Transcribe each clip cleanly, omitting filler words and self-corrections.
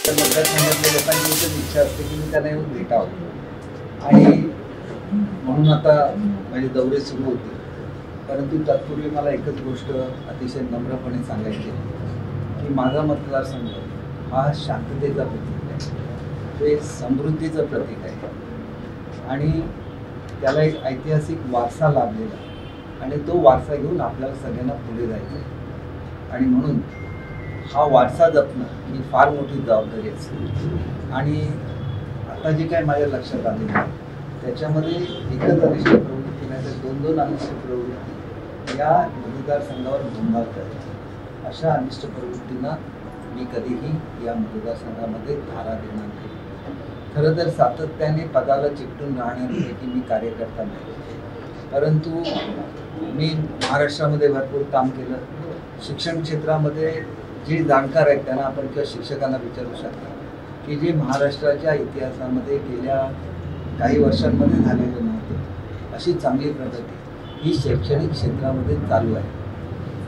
तर मतदारसंघातल्या लोकांची एकच इच्छा असते की मी त्यांना येऊन भेटावं आणि म्हणून आता माझे दौरे सुरू होते. परंतु तत्पूर्वी मला एकच गोष्ट अतिशय नम्रपणे सांगायची आहे की माझा मतदारसंघ हा शांततेचा प्रतीक आहे, ते समृद्धीचं प्रतीक आहे आणि त्याला एक ऐतिहासिक वारसा लाभलेला आणि तो वारसा घेऊन आपल्याला सगळ्यांना पुढे जायचं आहे. आणि म्हणून हा वारसा जपणं ही फार मोठी जबाबदारी असते. आणि आता जे काय माझ्या लक्षात आलेलं आहे त्याच्यामध्ये एकच अनिष्ट प्रवृत्ती नाही तर दोन दोन अनिष्ट प्रवृत्ती या मतदारसंघावर घुमवतात. अशा अनिष्ट प्रवृत्तींना मी कधीही या मतदारसंघामध्ये धारा देणार नाही. खरं तर सातत्याने पदाला चिकटून राहण्यापैकी मी कार्यकर्ता नाही, परंतु मी महाराष्ट्रामध्ये भरपूर काम केलं. शिक्षण क्षेत्रामध्ये जे जाणकार आहेत त्यांना आपण किंवा शिक्षकांना विचारू शकता की जे महाराष्ट्राच्या इतिहासामध्ये गेल्या काही वर्षांमध्ये झालेलं नव्हतं अशी चांगली प्रगती ही शैक्षणिक क्षेत्रामध्ये चालू आहे.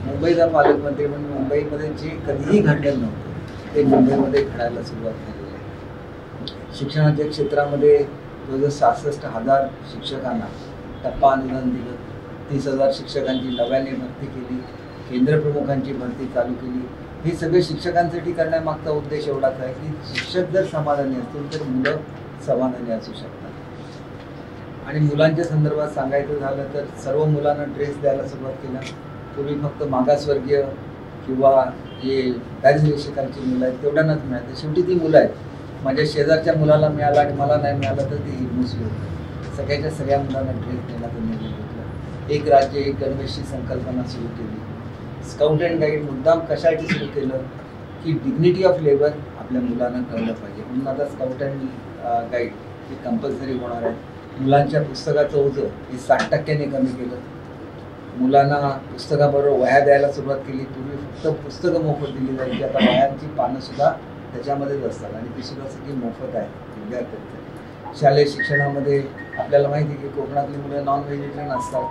मुंबईचा पालकमंत्री म्हणून मुंबईमध्ये जे कधीही घडलेलं नव्हतं ते मुंबईमध्ये घडायला सुरुवात झालेली आहे. शिक्षणाच्या क्षेत्रामध्ये जवळजवळ 66,000 शिक्षकांना टप्पा अनुदान दिलं, 30,000 शिक्षकांची नव्याने भरती केली, केंद्रप्रमुखांची भरती चालू केली. हे सगळे शिक्षकांसाठी करण्यामागचा उद्देश एवढाच आहे की शिक्षक जर समाधानी असतील तर मुलं समाधानी असू शकतात. आणि मुलांच्या संदर्भात सांगायचं झालं तर सर्व मुलांना ड्रेस द्यायला सुरुवात केला. पूर्वी फक्त मागासवर्गीय किंवा जे दारिद्र्यरेषेखालची मुलं आहेत तेवढ्यांनाच मिळालं. शेवटी ती मुलं आहेत, माझ्या शेजारच्या मुलाला मिळाला आणि मला नाही मिळालं तर ती मुसली होती. सगळ्या मुलांना ड्रेस देण्याचा निर्णय घेतला. एक राज्य एक गणवेशची संकल्पना सुरू केली. स्काउट अँड गाईड मुद्दाम कशासाठी सुरू केलं की डिग्निटी ऑफ लेबर आपल्या मुलांना कळलं पाहिजे म्हणून आता स्काउट अँड गाईड हे कंपल्सरी होणार आहे. मुलांच्या पुस्तकाचं ओझं हे 60% कमी केलं. मुलांना पुस्तकाबरोबर वह्या द्यायला सुरुवात केली. पूर्वी फक्त पुस्तकं मोफत दिली जायची, आता वह्यांची पानंसुद्धा त्याच्यामध्येच असतात आणि ती सुद्धा सगळी मोफत आहे विद्यार्थ्यांसाठी. शालेय शिक्षणामध्ये आपल्याला माहिती आहे की कोकणातली मुलं नॉन व्हेजिटेरियन असतात,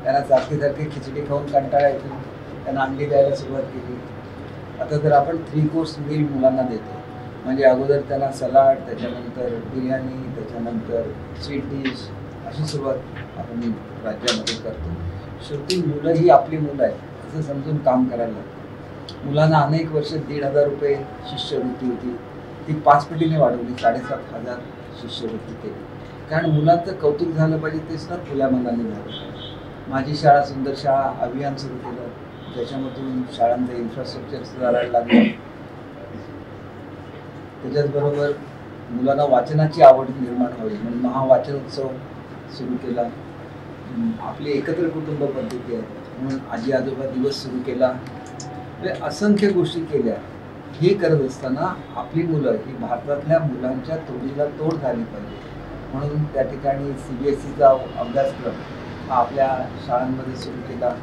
त्यांना सारखी खिचडी खाऊन कंटाळा येतो, त्यांना अंडी द्यायला सुरुवात केली. आता तर आपण 3 कोर्स मील मुलांना देतो, म्हणजे अगोदर त्यांना सलाड, त्याच्यानंतर बिर्याणी, त्याच्यानंतर स्वीट डिश अशी सुरुवात आपण राज्यामध्ये करतो. शेवटी मुलं ही आपली मुलं आहेत असं समजून काम करायला लागतं. मुलांना अनेक वर्ष 1,500 रुपये शिष्यवृत्ती होती, ती 5 पटीने वाढवली, 7,500 शिष्यवृत्ती केली. कारण मुलांचं कौतुक झालं पाहिजे तेच ना खुल्या मनाने झालं पाहिजे. माझी शाळा सुंदर शाळा अभियान सुरू केलं, त्याच्यामधून शाळांचं इन्फ्रास्ट्रक्चर सुधारायला लागलं. त्याच्याचबरोबर मुलांना वाचनाची आवड निर्माण व्हावी म्हणून महावाचन उत्सव सुरू केला. आपली एकत्र कुटुंब पद्धती आहे म्हणून आजी आजोबा दिवस सुरू केला. असंख्य गोष्टी केल्या. हे करत असताना आपली मुलं ही भारतातल्या मुलांच्या तोडीला तोड झाली पाहिजे म्हणून त्या ठिकाणी CBSEचा अभ्यासक्रम हा आपल्या शाळांमध्ये सुरू केला.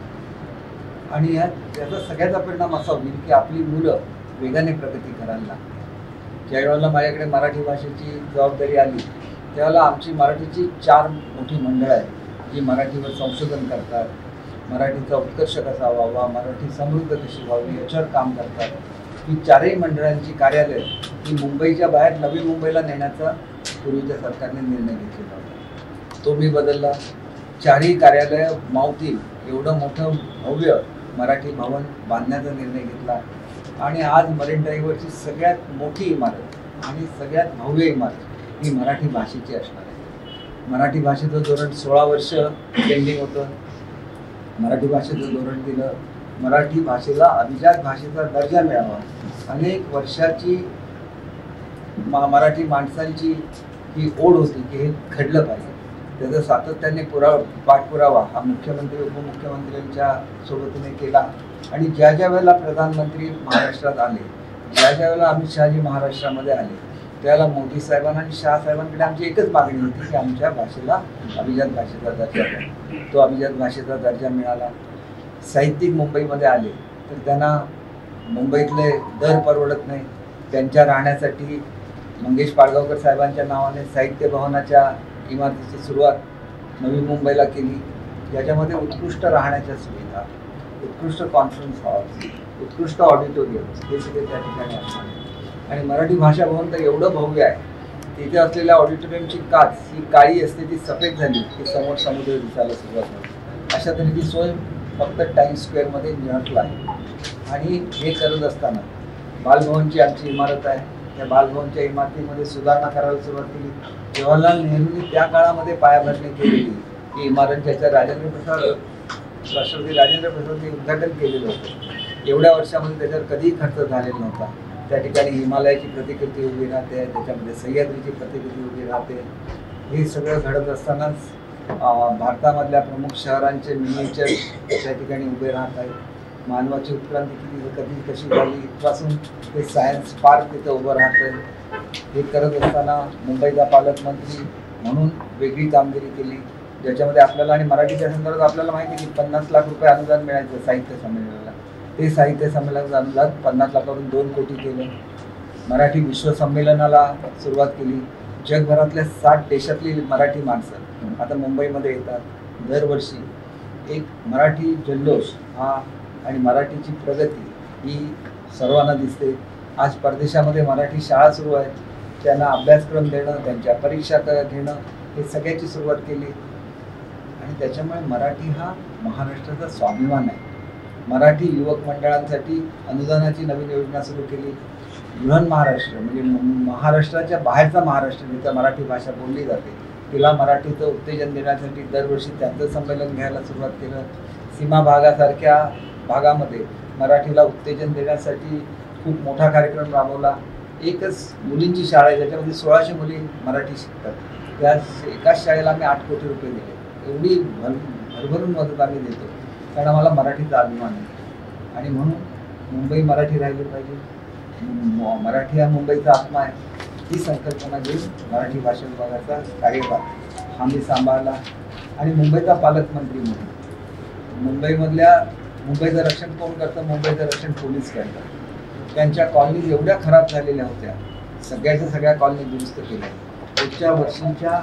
आणि याचा सगळ्याचा परिणाम असा होईल की आपली मुलं वेगाने प्रगती करायला लागली. ज्यावेळेला माझ्याकडे मराठी भाषेची जबाबदारी आली त्यावेळेला आमची मराठीची 4 मोठी मंडळं आहेत जी मराठीवर संशोधन करतात, मराठीचा उत्कर्ष कसा व्हावा, मराठी समृद्ध कशी व्हावी याच्यावर काम करतात. ही 4ही मंडळांची कार्यालय ही मुंबईच्या बाहेर नवी मुंबईला नेण्याचा पूर्वीच्या सरकारने निर्णय घेतलेला होता. तो मी बदलला. 4ही कार्यालय मावतील एवढं मोठं भव्य मराठी भवन बांधण्याचा निर्णय घेतला आणि आज मरीन ड्राईव्हवरची सगळ्यात मोठी इमारत आणि सगळ्यात भव्य इमारत ही मराठी भाषेची असणार आहे. मराठी भाषेचं धोरण 16 वर्ष पेंडिंग होतं. मराठी भाषेचं धोरण दिलं. मराठी भाषेला अभिजात भाषेचा दर्जा मिळावा. अनेक वर्षाची मराठी माणसांची ही ओढ होती की हे घडलं पाहिजे. त्याचा सातत्याने पाठपुरावा हा मुख्यमंत्री उपमुख्यमंत्र्यांच्या सोबतीने केला. आणि ज्या वेळेला प्रधानमंत्री महाराष्ट्रात आले, ज्या वेळेला अमित शहाजी महाराष्ट्रामध्ये आले त्यावेळेला मोदी साहेबांना आणि शहा साहेबांकडे आमची एकच मागणी होती की आमच्या भाषेला अभिजात भाषेचा दर्जा द्या. तो अभिजात भाषेचा दर्जा मिळाला. साहित्यिक मुंबईमध्ये आले तर त्यांना मुंबईतले दर परवडत नाही. त्यांच्या राहण्यासाठी मंगेश पाडगावकर साहेबांच्या नावाने साहित्य भवनाच्या इमारतीची सुरुवात नवी मुंबईला केली. याच्यामध्ये उत्कृष्ट राहण्याच्या सुविधा, उत्कृष्ट कॉन्फरन्स हॉल, उत्कृष्ट ऑडिटोरियम हे सगळे त्या ठिकाणी असणार. आणि मराठी भाषा भवन तर एवढं भव्य आहे, तिथे असलेल्या ऑडिटोरियमची काच ही काळी असते, ती सफेद झाली की समोर समुद्र दिसायला सुरुवात होते. अशा तऱ्हेची सोय फक्त टाइम्स स्क्वेअरमध्ये न्यूयॉर्कला आहे. आणि हे करत असताना बालभवनची आमची इमारत आहे, त्या बालभवनच्या इमारतीमध्ये सुधारणा करायला सुरुवात केली. जवाहरलाल नेहरूंनी त्या काळामध्ये पायाभरणी केलेली ही इमारत, ज्याच्या राष्ट्रपती राजेंद्र प्रसादने उद्घाटन केलेलं होतं. एवढ्या वर्षामध्ये त्याच्यावर कधीही खर्च झालेला नव्हता. त्या ठिकाणी हिमालयाची प्रतिकृती उभी राहते, त्याच्यामध्ये सह्याद्रीची प्रतिकृती उभी राहते. हे सगळं घडत असतानाच भारतामधल्या प्रमुख शहरांचे मिनिएचर त्या ठिकाणी उभे राहत आहेत. मानवाची उत्क्रांती कशी झाली इथपासून ते सायन्स पार्क तिथं उभं राहतं. हे करत असताना मुंबईचा पालकमंत्री म्हणून वेगळी कामगिरी केली, ज्याच्यामध्ये आपल्याला आणि मराठीच्या संदर्भात आपल्याला माहिती आहे की 50 लाख रुपये अनुदान मिळायचं साहित्य संमेलनाला. ते साहित्य संमेलनाचं अनुदान 50 लाखावरून 2 कोटी केलं. मराठी विश्व संमेलनाला सुरुवात केली. जगभरातल्या 60 देशातली मराठी माणसं आता मुंबईमध्ये येतात. दरवर्षी एक मराठी जल्लोष हा आणि मराठीची प्रगती ही सर्वांना दिसते. आज परदेशामध्ये मराठी शाळा सुरू आहेत, त्यांना अभ्यासक्रम देणं, त्यांच्या परीक्षा घेणं, हे सगळ्याची सुरुवात केली. आणि त्याच्यामुळे मराठी हा महाराष्ट्राचा स्वाभिमान आहे. मराठी युवक मंडळांसाठी अनुदानाची नवीन योजना सुरू केली. बृहन महाराष्ट्र म्हणजे महाराष्ट्राच्या बाहेरचा महाराष्ट्र जिथं मराठी भाषा बोलली जाते तिला मराठीचं उत्तेजन देण्यासाठी दरवर्षी त्यांचं संमेलन घ्यायला सुरुवात केलं. सीमा भागासारख्या भागामध्ये मराठीला उत्तेजन देण्यासाठी खूप मोठा कार्यक्रम राबवला. एकच मुलींची शाळा आहे ज्याच्यामध्ये 1600 मुली मराठी शिकतात. त्या एकाच शाळेला आम्ही 8 कोटी रुपये दिले. एवढी भरभरून मदत आम्ही देतो, कारण आम्हाला मराठीचा अभिमान आहे. आणि म्हणून मुंबई मराठी राहिली पाहिजे, मराठी हा मुंबईचा आत्मा आहे, ही संकल्पना घेऊन मराठी भाषा विभागाचा कार्यभार हा मी सांभाळला. आणि मुंबईचा पालकमंत्री म्हणून मुंबईचं रक्षण कोण करतं? मुंबईचं रक्षण पोलीस करतात. त्यांच्या कॉलनीज एवढ्या खराब झालेल्या होत्या, सगळ्या कॉलनी दुरुस्त केल्या. पुढच्या वर्षीच्या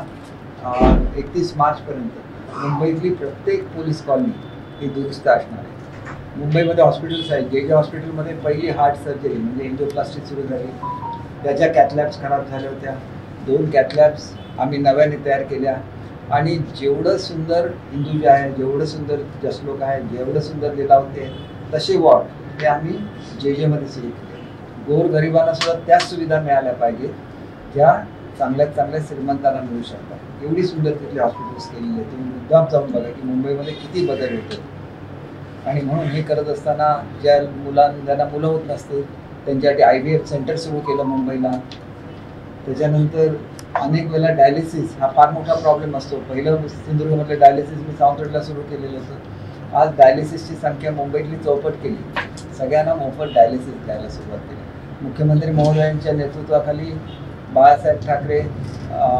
31 मार्चपर्यंत मुंबईतली प्रत्येक पोलीस कॉलनी ही दुरुस्त असणार आहे. मुंबईमध्ये हॉस्पिटल्स आहेत. जे हॉस्पिटलमध्ये पहिली हार्ट सर्जरी म्हणजे एन्जिओप्लास्टी सुरू झाली, त्याच्या कॅथलॅब्स खराब झाल्या होत्या. 2 कॅथलॅब्स आम्ही नव्याने तयार केल्या. आणि जेवढं सुंदर हिंदुजा आहे, जेवढं सुंदर जसलोक आहे, जेवढं सुंदर लिलावते तसे वॉर्ड ते आम्ही JJमध्ये सुरू केले. गोरगरिबांना सुद्धा त्याच सुविधा मिळाल्या पाहिजेत ज्या चांगल्यात चांगल्या श्रीमंतांना मिळू शकतात. एवढी सुंदर तिथले हॉस्पिटल्स केलेले आहेत. तुम्ही मुद्दाम जाऊन बघा की मुंबईमध्ये किती बदल होतो. आणि म्हणून हे करत असताना ज्यांना मुलं होत नसते त्यांच्यासाठी IVF सेंटर सुरू केलं मुंबईला. त्याच्यानंतर अनेक वेळेला डायलिसिस हा फार मोठा प्रॉब्लेम असतो. पहिलं सिंधुदुर्गमधलं डायलिसिस मी सावंतवाडीला सुरू केलेलं होतं. आज डायलिसिसची संख्या मुंबईतली चौपट केली. सगळ्यांना मोफत डायलिसिस द्यायला सुरुवात केली. मुख्यमंत्री महोदयांच्या नेतृत्वाखाली बाळासाहेब ठाकरे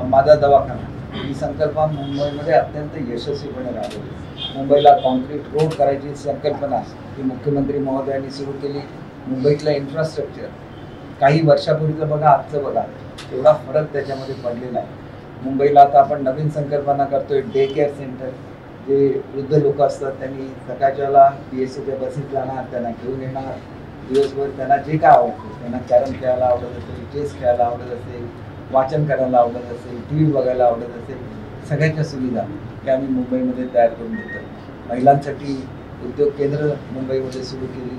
माझा दवाखाना ही संकल्पना मुंबईमध्ये अत्यंत यशस्वीपणे राबवली. मुंबईला कॉन्क्रीट रोड करायची संकल्पना ही मुख्यमंत्री महोदयांनी सुरू केली. मुंबईतलं इन्फ्रास्ट्रक्चर काही वर्षापूर्वीचं बघा, आजचं बघा, एवढा फरक त्याच्यामध्ये पडलेला आहे. मुंबईला आता आपण नवीन संकल्पना करतोय, डे केअर सेंटर. जे वृद्ध लोक असतात त्यांनी सकाळच्या वेळेला PSCच्या बसेस जाणार, त्यांना घेऊन येणार. दिवसभर त्यांना जे काय आवडतं, त्यांना कॅरम खेळायला आवडत असेल, चेस खेळायला आवडत असेल, वाचन करायला आवडत असेल, TV बघायला आवडत असेल, सगळ्याच्या सुविधा त्या आम्ही मुंबईमध्ये तयार करून देतो. महिलांसाठी उद्योग केंद्र मुंबईमध्ये सुरू केली.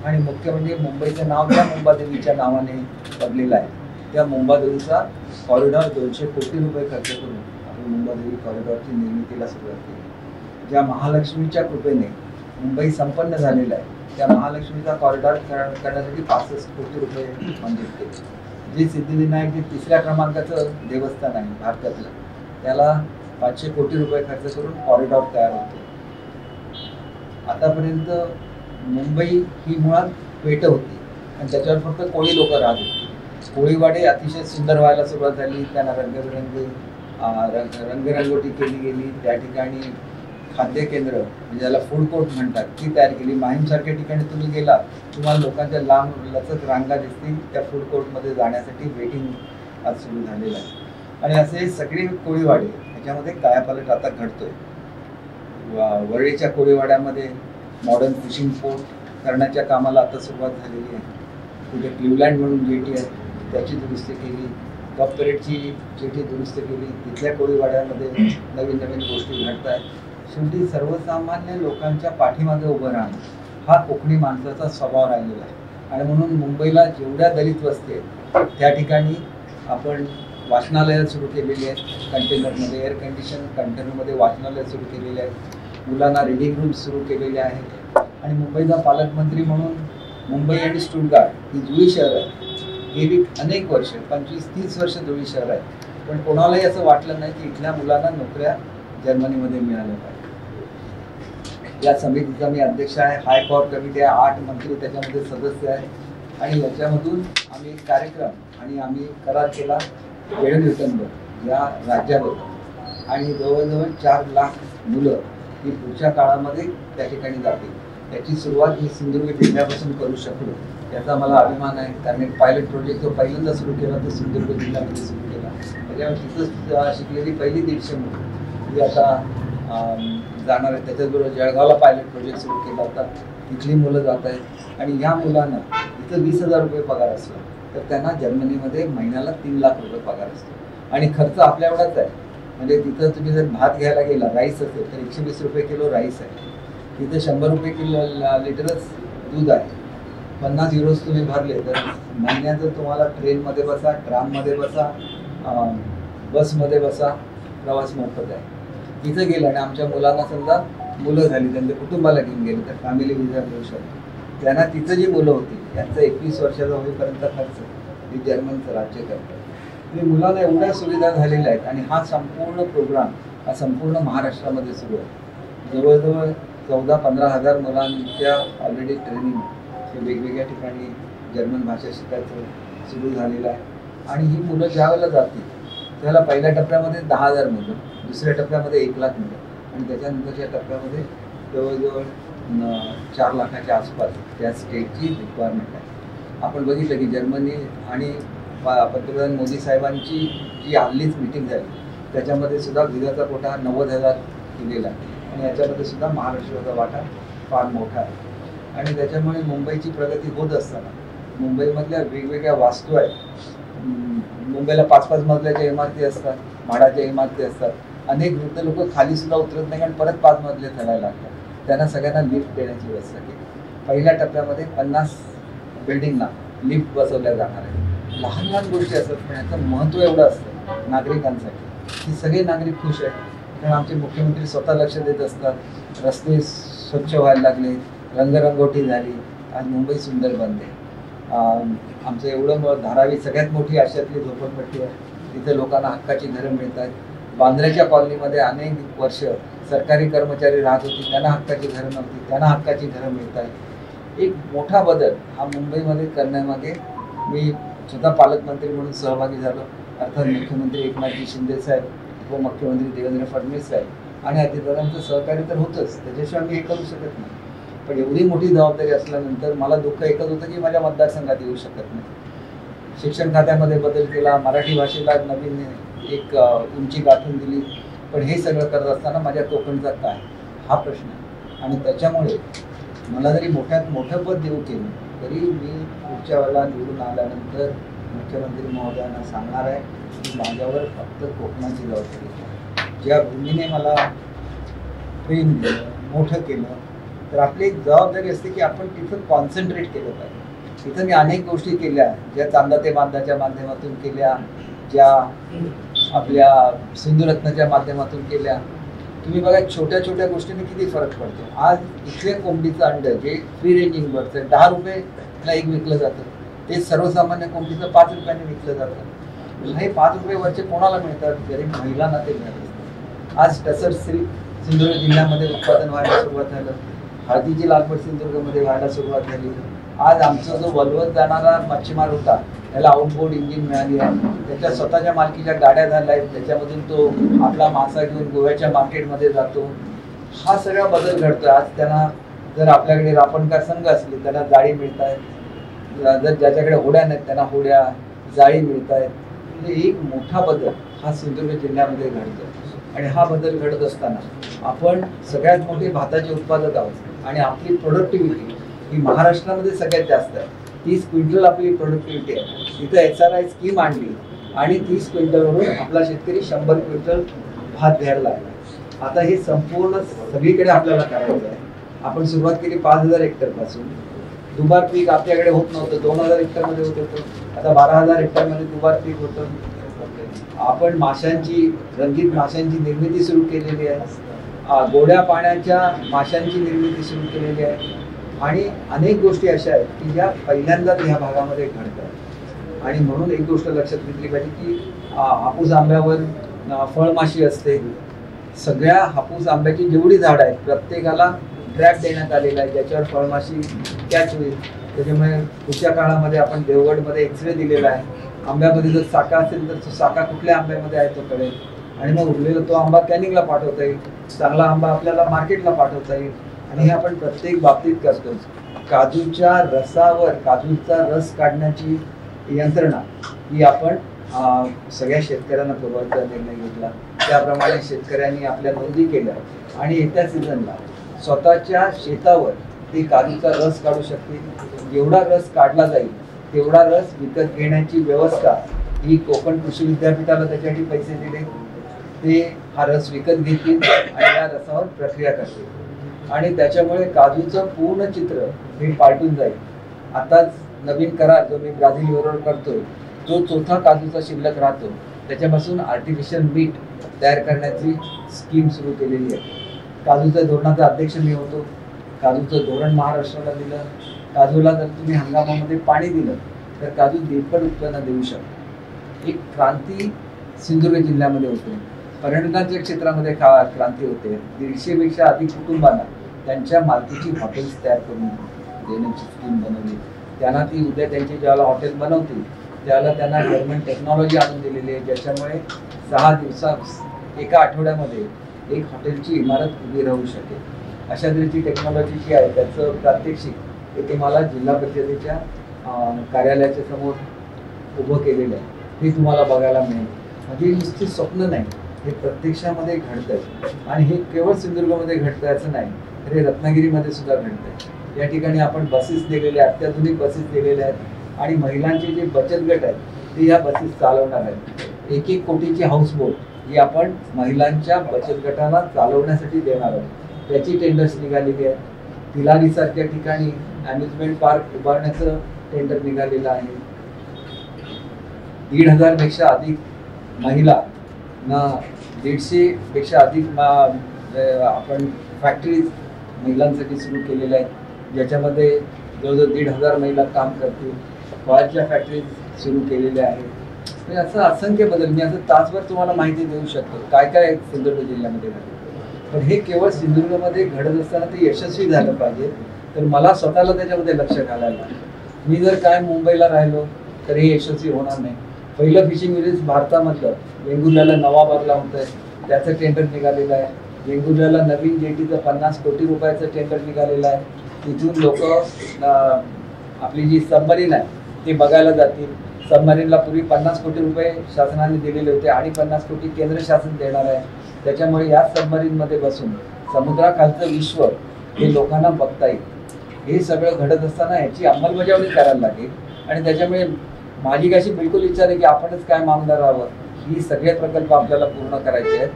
आणि मुख्य म्हणजे मुंबईचं नाव त्या मुंबादेवीच्या नावाने पडलेलं आहे. त्या मुंबादेवीचा कॉरिडॉर 200 कोटी रुपये खर्च करून आपण मुंबादेवी कॉरिडॉरची निर्मितीला सुरुवात केली. ज्या महालक्ष्मीच्या कृपेने मुंबई संपन्न झालेलं आहे, त्या महालक्ष्मीचा कॉरिडॉर करण्यासाठी 65 कोटी रुपये मंजूर केले. जे सिद्धिविनायक जे 3ऱ्या क्रमांकाचं देवस्थान आहे भारतातलं, त्याला 500 कोटी रुपये खर्च करून कॉरिडॉर तयार होतो. आतापर्यंत मुंबई ही मुळात पेट होती आणि त्याच्यावर फक्त कोळी लोक राहत होती. कोळीवाडे अतिशय सुंदर व्हायला सुरुवात झाली. त्यांना रंगरंगोटी केली गेली. त्या ठिकाणी खाद्य केंद्र म्हणजे ज्याला फूड कोर्ट म्हणतात ती तयार केली. माहीमसारख्या ठिकाणी तुम्ही गेलात, तुम्हाला लोकांच्या लांब लचक रांगा दिसतील. त्या फूड कोर्टमध्ये जाण्यासाठी वेटिंग आज सुरू झालेलं आहे. आणि असे सगळे कोळीवाडे ह्याच्यामध्ये कायापालट आता घडतोय. वरळीच्या कोळीवाड्यामध्ये मॉडर्न फिशिंग पोर्ट करण्याच्या कामाला आता सुरुवात झालेली आहे. कुठे क्लिवलँड म्हणून जेटी आहे त्याची दुरुस्ती केली, कप परेडची जेटी दुरुस्त केली, तिथल्या कोळीवाड्यामध्ये नवीन नवीन गोष्टी घडत आहेत. शेवटी सर्वसामान्य लोकांच्या पाठीमागे उभं राहणं हा कोकणी माणसाचा स्वभाव राहिलेला आहे. आणि म्हणून मुंबईला जेवढ्या दलित वस्ती आहेत त्या ठिकाणी आपण वाचनालयं सुरू केलेली आहेत, कंटेनरमध्ये एअर कंडिशन कंटेनरमध्ये वाचनालयं सुरू केलेली आहेत, मुलांना रिडिंग रूम्स सुरू केलेले आहेत. आणि मुंबईचा पालकमंत्री म्हणून मुंबई आणि स्टुटगार्ट ही जुळी शहरं आहेत. गेली अनेक वर्ष 25-30 वर्ष जुळी शहर आहेत, पण कोणालाही असं वाटलं नाही की इथल्या मुलांना नोकऱ्या जर्मनीमध्ये मिळाल्या पाहिजे. या समितीचा मी अध्यक्ष आहे. हाय पॉवर कमिटी आहे, 8 मंत्री त्याच्यामध्ये सदस्य आहेत. आणि याच्यामधून आम्ही एक कार्यक्रम आणि आम्ही करार केला वेळोवेळी या राज्याबद्दल. आणि जवळजवळ 4 लाख मुलं ही पुढच्या काळामध्ये त्या ठिकाणी जातील. त्याची सुरुवात मी सिंधुदुर्ग जिल्ह्यापासून करू शकलो याचा मला अभिमान आहे. कारण एक पायलट प्रोजेक्ट जो पहिल्यांदा सुरू केला तो सिंधुदुर्ग जिल्ह्यामध्ये सुरू केला. त्याच्यामुळे तिथं शिकलेली पहिली 150 मुलं ही आता जाणार आहे. त्याच्याचबरोबर जळगावला पायलट प्रोजेक्ट सुरू केला होता, तिथली मुलं जात आहेत. आणि ह्या मुलांना इथं 20,000 रुपये पगार असला तर त्यांना जर्मनीमध्ये महिन्याला 3 लाख रुपये पगार असतो. आणि खर्च आपल्या एवढाच आहे. म्हणजे तिथं तुम्ही जर भात घ्यायला गेला, राईस असेल तर 120 रुपये किलो राईस आहे. तिथं 100 रुपये किलो लिटरच दूध आहे. 50 युरोज तुम्ही भरले तर महिन्याचं तुम्हाला ट्रेनमध्ये बसा, ट्राममध्ये बसा, बसमध्ये बसा, प्रवास मोफत आहे. तिथं गेलं आणि आमच्या मुलांना समजा मुलं झाली, त्यांच्या कुटुंबाला घेऊन गेले तर फॅमिली विजा मिळू शकतो. त्यांना तिथं जी मुलं होती त्यांचं 21 वर्षाचा होईपर्यंत खर्च हे जर्मनचं राज्य करतं. म्हणजे मुलांना एवढ्या सुविधा झालेल्या आहेत. आणि हा संपूर्ण प्रोग्राम हा संपूर्ण महाराष्ट्रामध्ये सुरू आहे. जवळजवळ 14-15 हजार मुलांच्या ऑलरेडी ट्रेनिंग हे वेगवेगळ्या ठिकाणी जर्मन भाषा शिकायचं सुरू झालेलं आहे. आणि ही मुलं ज्यावेळेला जातील त्याला पहिल्या टप्प्यामध्ये 10,000 मुलं, दुसऱ्या टप्प्यामध्ये 1 लाख मुलं आणि त्याच्यानंतरच्या टप्प्यामध्ये जवळजवळ 4 लाखाच्या आसपास त्या स्टेटची रिक्वायरमेंट आहे. आपण बघितलं की जर्मनी आणि पंतप्रधान मोदी साहेबांची जी हल्लीच मीटिंग झाली त्याच्यामध्ये सुद्धा विजाचा कोटा 90,000 दिलेला आहे. आणि याच्यामध्ये सुद्धा महाराष्ट्राचा वाटा फार मोठा आहे. आणि त्याच्यामुळे मुंबईची प्रगती होत असताना मुंबईमधल्या वेगवेगळ्या वास्तू आहेत. मुंबईला 5-5 मजल्याच्या इमारती असतात, म्हाडाच्या इमारती असतात. अनेक वृद्ध लोक खाली सुद्धा उतरत नाही कारण परत 5 मजले चढायला लागतात. त्यांना सगळ्यांना लिफ्ट देण्याची व्यवस्था केली. पहिल्या टप्प्यामध्ये 50 बिल्डिंगला लिफ्ट बसवल्या जाणार आहे. लहान लहान गोष्टी असतात पण याचं महत्त्व एवढं असतं नागरिकांसाठी की सगळे नागरिक खुश आहेत. कारण आमचे मुख्यमंत्री स्वतः लक्ष देत असतात. रस्ते स्वच्छ व्हायला लागले, रंगरंगोटी झाली, आज मुंबई सुंदर बनते. आमचं एवढं धारावी सगळ्यात मोठी आशियातली झोपडपट्टी आहे. तिथे लोकांना हक्काची घरं मिळत आहेत. बांद्र्याच्या कॉलनीमध्ये अनेक वर्ष सरकारी कर्मचारी राहत होती, त्यांना हक्काची घरं नव्हती, त्यांना हक्काची घरं मिळत आहेत. एक मोठा बदल हा मुंबईमध्ये करण्यामागे मी स्वतः पालकमंत्री म्हणून सहभागी झालो. अर्थात मुख्यमंत्री एकनाथजी शिंदे साहेब, उपमुख्यमंत्री देवेंद्र फडणवीस साहेब आणि अतिथीदारांचं सहकार्य तर होतंच, त्याच्याशिवाय आम्ही हे करू शकत नाही. पण एवढी मोठी जबाबदारी असल्यानंतर मला दुःख एकच होतं की माझ्या मतदारसंघात येऊ शकत नाही. शिक्षण खात्यामध्ये बदल केला, मराठी भाषेला नवीन एक उंची गाठून दिली, पण हे सगळं करत असताना माझ्या कोकणचा काय हा प्रश्न आहे. आणि त्याच्यामुळे मला जरी मोठ्यात मोठं पद देऊ केलं तरी मी पुढच्या वेळेला निवडून आल्यानंतर मुख्यमंत्री महोदयांना सांगणार आहे की माझ्यावर फक्त कोकणाची जबाबदारी आहे. ज्या भूमीने मला प्रेम दिलं, मोठं केलं, तर आपली एक जबाबदारी असते की आपण तिथं कॉन्सन्ट्रेट केलं पाहिजे. तिथं मी अनेक गोष्टी केल्या, ज्या चांदा ते बांधाच्या माध्यमातून केल्या, ज्या आपल्या सिंधुरत्नाच्या माध्यमातून केल्या. तुम्ही बघा छोट्या छोट्या गोष्टींनी किती फरक पडतो. आज इथले कोंबडीचं अंड जे फ्री रेंजिंग बर्ड्स आहे 10 रुपयेला एक विकलं जातं, ते सर्वसामान्य कोंबडीचं 5 रुपयाने विकलं जातं. हे 5 रुपये वरचे कोणाला मिळतात? गरीब महिलांना ते मिळतात. आज टसर सिल्क सिंधुदुर्ग जिल्ह्यामध्ये उत्पादन व्हायला सुरुवात झालं. हळदीची लागवड सिंधुदुर्गमध्ये व्हायला सुरुवात झाली. आज आमचा जो वलवत जाणारा मच्छीमार होता त्याला आउटबोर्ड इंजिन मिळाली आहे, त्याच्या स्वतःच्या मालकीच्या गाड्या झाल्या आहेत, त्याच्यामधून तो आपला मासा घेऊन गोव्याच्या मार्केटमध्ये जातो. हा सगळा बदल घडतो. आज त्यांना जर आपल्याकडे रापणकार संघ असले त्यांना जाळी मिळत आहेत, जर ज्याच्याकडे होड्या नाहीत त्यांना होड्या जाळी मिळत आहेत. म्हणजे एक मोठा बदल हा सिंधुदुर्ग जिल्ह्यामध्ये घडतो. आणि हा बदल घडत असताना आपण सगळ्यात मोठे भाताचे उत्पादक आहोत आणि आपली प्रोडक्टिव्हिटी ही महाराष्ट्रामध्ये सगळ्यात जास्त आहे. 30 क्विंटल आपली प्रोडक्टिव्हिटी आहे, तिथं SRI स्कीम आणली आणि 30 क्विंटलवरून आपला शेतकरी 100 क्विंटल भात घ्यायला लागला. आता हे संपूर्ण सगळीकडे आपल्याला करायचं आहे. आपण सुरुवात केली 5000 हेक्टरपासून. दुबार पीक आपल्याकडे होत नव्हतं, 2000 हेक्टरमध्ये होत होतं, आता 12000 हेक्टरमध्ये दुबार पीक होतं. आपण माशांची, रंगीत माशांची निर्मिती सुरू केलेली आहे, गोड्या पाण्याच्या माशांची निर्मिती सुरू केलेली आहे आणि अनेक गोष्टी अशा आहेत की ज्या पहिल्यांदाच ह्या भागामध्ये घडतात. आणि म्हणून एक गोष्ट लक्षात घेतली पाहिजे की हापूस आंब्यावर फळमाशी असते. सगळ्या हापूस आंब्याची जेवढी झाडं आहेत प्रत्येकाला ट्रॅप देण्यात आलेला आहे ज्याच्यावर फळमाशी कॅच होईल. त्याच्यामुळे पुढच्या काळामध्ये आपण देवगडमध्ये एक्सरे दिलेला आहे. आंब्यामध्ये जर साका असेल तर तो साका कुठल्या आंब्यामध्ये आहे तो कळेल आणि मग उरलेला तो आंबा कॅनिंगला पाठवता येईल, चांगला आंबा आपल्याला मार्केटला पाठवता येईल. आणि हे आपण प्रत्येक बाबतीत करतो. काजूच्या रसावर काजूचा रस काढण्याची यंत्रणा ही आपण सगळ्या शेतकऱ्यांना पुरवायचा निर्णय घेतला. त्याप्रमाणे शेतकऱ्यांनी आपल्या नोंदी केल्या आणि येत्या सीझनला स्वतःच्या शेतावर ते काजूचा रस काढू शकतील. जेवढा रस काढला जाईल तेवढा रस विकत घेण्याची व्यवस्था ही कोकण कृषी विद्यापीठाला त्याच्यासाठी पैसे दिले. ते हा रस विकत घेतील आणि या रसावर प्रक्रिया करतील आणि त्याच्यामुळे काजूचं पूर्ण चित्र हे पालटून जाईल. आताच नवीन करार जो मी ब्राझीलबरोबर करतोय जो चौथा काजूचा शिल्लक राहतो त्याच्यापासून आर्टिफिशियल मीठ तयार करण्याची स्कीम सुरू केलेली आहे. काजूच्या धोरणाचा अध्यक्ष मी होतो. काजूचं धोरण महाराष्ट्राला दिलं. काजूला जर तुम्ही हंगामामध्ये पाणी दिलं तर काजू दीडपट उत्पन्न देऊ शकतो. एक क्रांती सिंधुदुर्ग जिल्ह्यामध्ये होते. पर्यटनाच्या क्षेत्रामध्ये क्रांती होते. 150 पेक्षा अधिक कुटुंबांना त्यांच्या मालकीची हॉटेल्स तयार करून देण्याची स्कीम बनवली. त्यांना ती उद्या त्यांची ज्याला हॉटेल बनवतील त्याला त्यांना जर्मन टेक्नॉलॉजी आणून दिलेली आहे ज्याच्यामुळे 6 दिवसात एका आठवड्यामध्ये एक हॉटेलची इमारत उभी राहू शकेल. अशा तऱ्हेची टेक्नॉलॉजी जी आहे त्याचं प्रात्यक्षिक येथे मला जिल्हा परिषदेच्या कार्यालयाच्या समोर उभं केलेलं आहे. हे तुम्हाला बघायला मिळेल. म्हणजे नुसती स्वप्न नाही, हे प्रत्यक्षामध्ये घडतंय आणि हे केवळ सिंधुदुर्गमध्ये घडतंय असं नाही तर हे रत्नागिरीमध्ये सुद्धा घडतंय. या ठिकाणी आपण बसेस दिलेल्या आहेत, अत्याधुनिक बसेस दिलेल्या आहेत आणि महिलांचे जे बचत गट आहेत ते या बसेस चालवणार आहेत. 1-1 कोटीची हाऊसबोट ही आपण महिलांच्या बचत गटाला चालवण्यासाठी देणार आहोत. त्याची टेंडर्स निघालेली आहेत. तिलारीसारख्या ठिकाणी अम्युजमेंट पार्क उभारण्याचं टेंडर निघालेलं आहे. 1,500 पेक्षा अधिक महिला 150 पेक्षा अधिक आपण फॅक्टरीज महिलांसाठी सुरू केलेल्या आहेत ज्याच्यामध्ये जवळजवळ 1,500 महिला काम करतील. फळाच्या फॅक्टरीज सुरू केलेल्या आहेत. म्हणजे असं असंख्य बदल मी असं तासभर तुम्हाला माहिती देऊ शकतो काय काय सिंधुदुर्ग जिल्ह्यामध्ये घडतं. पण हे केवळ सिंधुदुर्गमध्ये घडत असताना ते यशस्वी झालं पाहिजे तर मला स्वतःला त्याच्यामध्ये लक्ष घालायला लागलं. मी जर काय मुंबईला राहिलो तर हे यशस्वी होणार नाही. पहिलं फिशिंग विलेज भारतामधलं वेंगुर्ल्याला नवाबादला होतं आहे, त्याचं टेंडर निघालेलं आहे. वेंगुर्ल्याला नवीन जेटीचं 50 कोटी रुपयाचं टेंडर निघालेलं आहे. तिथून लोक आपली जी सबमरीन आहे ते बघायला जातील. सबमरीनला पूर्वी 50 कोटी रुपये शासनाने दिलेले होते आणि 50 कोटी केंद्र शासन देणार आहे. त्याच्यामुळे या सबमरीनमध्ये बसून समुद्राखालचं विश्व हे लोकांना बघता येईल. हे सगळं घडत असताना याची अंमलबजावणी करायला लागेल आणि त्याच्यामुळे माझी कशी बिलकुल इच्छा आहे की आपणच काय मामदार आहोत. ही सगळे प्रकल्प आपल्याला पूर्ण करायचे आहेत.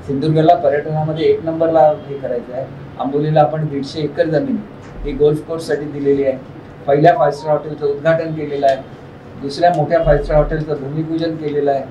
सिंधुदुर्गला पर्यटनामध्ये 1 नंबरला हे करायचं आहे. आंबोलीला आपण 150 एकर जमीन ही गोल्फ कोर्ससाठी दिलेली आहे. पहिल्या 5 स्टार हॉटेलचं उद्घाटन केलेलं आहे. दुसऱ्या मोठ्या 5 स्टार हॉटेलचं भूमिपूजन केलेलं आहे.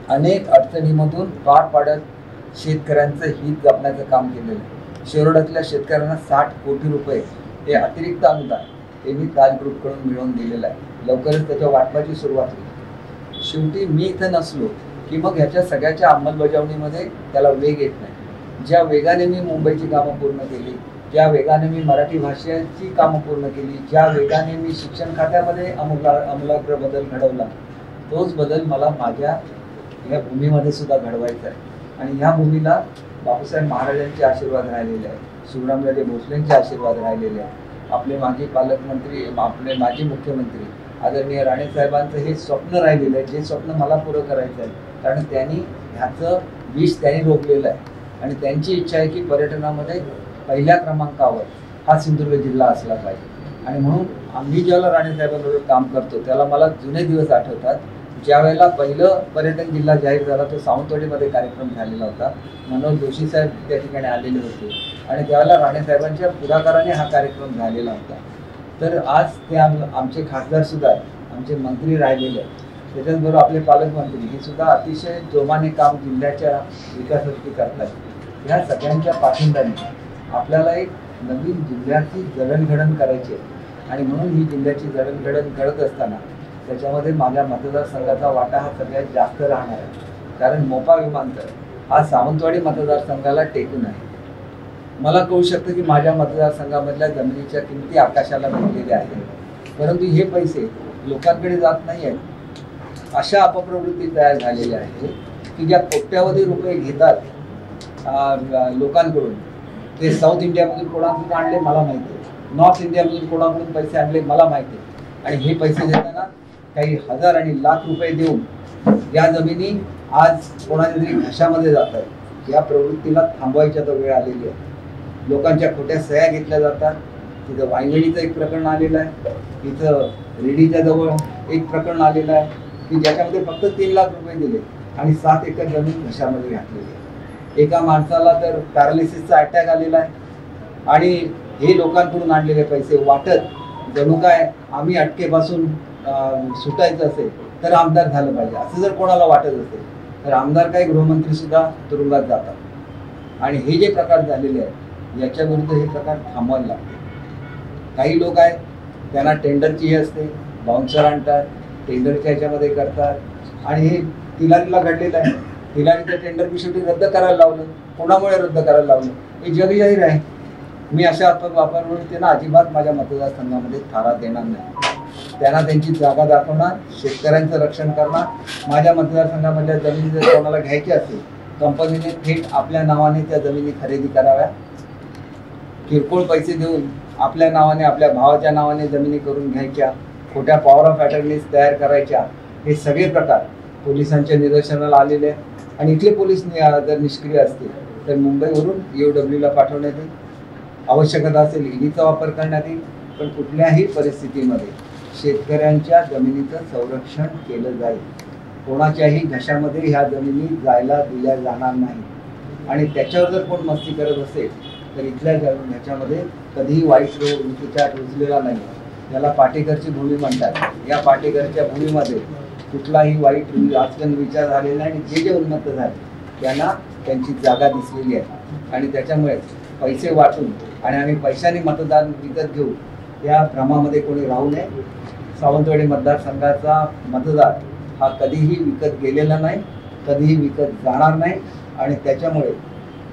अनेक अडचणीमधून पार पाडत शेतकऱ्यांचं हित जपण्याचं काम केलेलं आहे. शिरोड्यातल्या शेतकऱ्यांना 60 कोटी रुपये हे अतिरिक्त अनुदान त्यांनी ताज ग्रुपकडून मिळवून दिलेलं आहे. लवकरच त्याच्या वाटपाची सुरुवात होईल. शेवटी मी इथं नसलो की मग ह्याच्या सगळ्याच्या अंमलबजावणीमध्ये त्याला वेग येत नाही. ज्या वेगाने मी मुंबईची कामं पूर्ण केली, ज्या वेगाने मी मराठी भाषेची कामं पूर्ण केली, ज्या वेगाने मी शिक्षण खात्यामध्ये आमूलाग्र बदल घडवला तोच बदल मला माझ्या या भूमीमध्ये सुद्धा घडवायचा आहे. आणि ह्या भूमीला बापूसाहेब महाराजांचे आशीर्वाद राहिलेले आहेत. शिवरामराजे भोसलेंचे आशीर्वाद राहिलेले आहेत. आपले माजी पालकमंत्री, आपले माजी मुख्यमंत्री आदरणीय राणेसाहेबांचं हे स्वप्न राहिलेलं आहे. जे स्वप्न मला पुरं करायचं आहे कारण त्यांनी ह्याचं बीज त्यांनी रोखलेलं आहे आणि त्यांची इच्छा आहे की पर्यटनामध्ये पहिल्या क्रमांकावर हा सिंधुदुर्ग जिल्हा असला पाहिजे. आणि म्हणून आम्ही ज्याला राणेसाहेबांबरोबर काम करतो त्याला मला जुने दिवस आठवतात. ज्या वेळेला पहिलं पर्यटन जिल्हा जाहीर झाला तो सावंतवाडीमध्ये कार्यक्रम झालेला होता. मनोज जोशी साहेब त्या ठिकाणी आलेले होते आणि त्यावेळेला राणेसाहेबांच्या पुढाकाराने हा कार्यक्रम झालेला होता. तर आज ते आमचे खासदार सुद्धा आहेत, आमचे मंत्री राहिलेले आहेत, त्याच्याचबरोबर आपले पालकमंत्री हे सुद्धा अतिशय जोमाने काम जिल्ह्याच्या विकासासाठी करतात. ह्या सगळ्यांच्या पाठिंब्याने आपल्याला एक नवीन जिल्ह्याची जडणघडण करायची आहे आणि म्हणून ही जिल्ह्याची जडणघडण करत असताना त्याच्यामध्ये माझ्या मतदारसंघाचा वाटा हा सगळ्यात जास्त राहणार आहे. कारण मोपा विमानतळ हा सावंतवाडी मतदारसंघाला टेकून आहे. मला कळू शकतं की माझ्या मतदारसंघामधल्या जमिनीच्या किमती आकाशाला भिडलेल्या आहेत, परंतु हे पैसे लोकांकडे जात नाही आहेत. अशा अपप्रवृत्ती तयार झालेल्या आहेत की ज्या कोट्यावधी रुपये घेतात लोकांकडून, ते साऊथ इंडियामधून कोणाकडून आणले मला माहिती आहे, नॉर्थ इंडियामधून कोणाकडून पैसे आणले मला माहिती आहे, आणि हे पैसे देताना काही हजार आणि लाख रुपये देऊन या जमिनी आज कोणाच्या तरी घशामध्ये जात आहेत. या प्रवृत्तीला थांबवायच्या तर वेळ आलेली आहे. लोकांच्या खोट्या सह्या घेतल्या जातात. तिथं वायगणीचं एक प्रकरण आलेलं आहे, तिथं रेडीच्या जवळ एक प्रकरण आलेलं आहे की ज्याच्यामध्ये फक्त 3 लाख रुपये दिले आणि 7 एकर जमीन घशामध्ये घातलेली आहे. एका माणसाला तर पॅरालिसिसचा अटॅक आलेला आहे आणि हे लोकांकडून आणलेले पैसे वाटत जणू काय आम्ही अटकेपासून सुटायचं असेल तर आमदार झालं पाहिजे असं जर कोणाला वाटत असेल तर आमदार काही गृहमंत्री सुद्धा तुरुंगात जातात. आणि हे जे प्रकार झालेले आहेत याच्या विरुद्ध हे प्रकार थांबवायला लागते. काही लोक आहेत त्यांना टेंडरची हे असते, बाउन्सर आणतात, टेंडरच्या ह्याच्यामध्ये करतात आणि हे तिलारीला घडलेलं आहे. तिलारीचं टेंडर शेवटी रद्द करायला लावलं. कोणामुळे रद्द करायला लावलं हे जग जाहीर आहे. मी अशा वापरवृत्तींना अजिबात माझ्या मतदारसंघामध्ये थारा देणार नाही. त्यांना त्यांची जागा दाखवणार, शेतकऱ्यांचं रक्षण करणार. माझ्या मतदारसंघामधल्या जमिनी जर कोणाला घ्यायची असेल कंपनीने थेट आपल्या नावाने त्या जमिनी खरेदी कराव्या. किरकोळ पैसे देऊन आपल्या नावाने, आपल्या भावाच्या नावाने जमिनी करून घ्यायच्या, खोट्या पॉवर ऑफ अटर्नीज तयार करायच्या, हे सगळे प्रकार पोलिसांच्या निदर्शनाला आलेले आहे. आणि इथले पोलीस जर निष्क्रिय असतील तर मुंबईवरून EOWला पाठवण्यात येईल. आवश्यकता असेल ईडीचा वापर करण्यात येईल. पण कुठल्याही परिस्थितीमध्ये शेतकऱ्यांच्या जमिनीचं संरक्षण केलं जाईल. कोणाच्याही घशामध्ये ह्या जमिनी जायला दिल्या जाणार नाही. आणि त्याच्यावर जर कोण मस्ती करत असेल तर इथल्या ह्याच्यामध्ये कधीही वाईट विचार रुजलेला नाही. याला पाटेकरची भूमी म्हणतात. या पाटेकरच्या भूमीमध्ये कुठलाही वाईट आचरण विचार झालेला नाही. आणि जे उन्मत्त झाले त्यांना त्यांची जागा दिसलेली आहे. आणि त्याच्यामुळे पैसे वाटून आणि आम्ही पैशाने मतदान विकत घेऊ या भ्रमामध्ये कोणी राहू नये. सावंतवाडी मतदारसंघाचा मतदार हा कधीही विकत गेलेला नाही, कधीही विकत जाणार नाही. आणि त्याच्यामुळे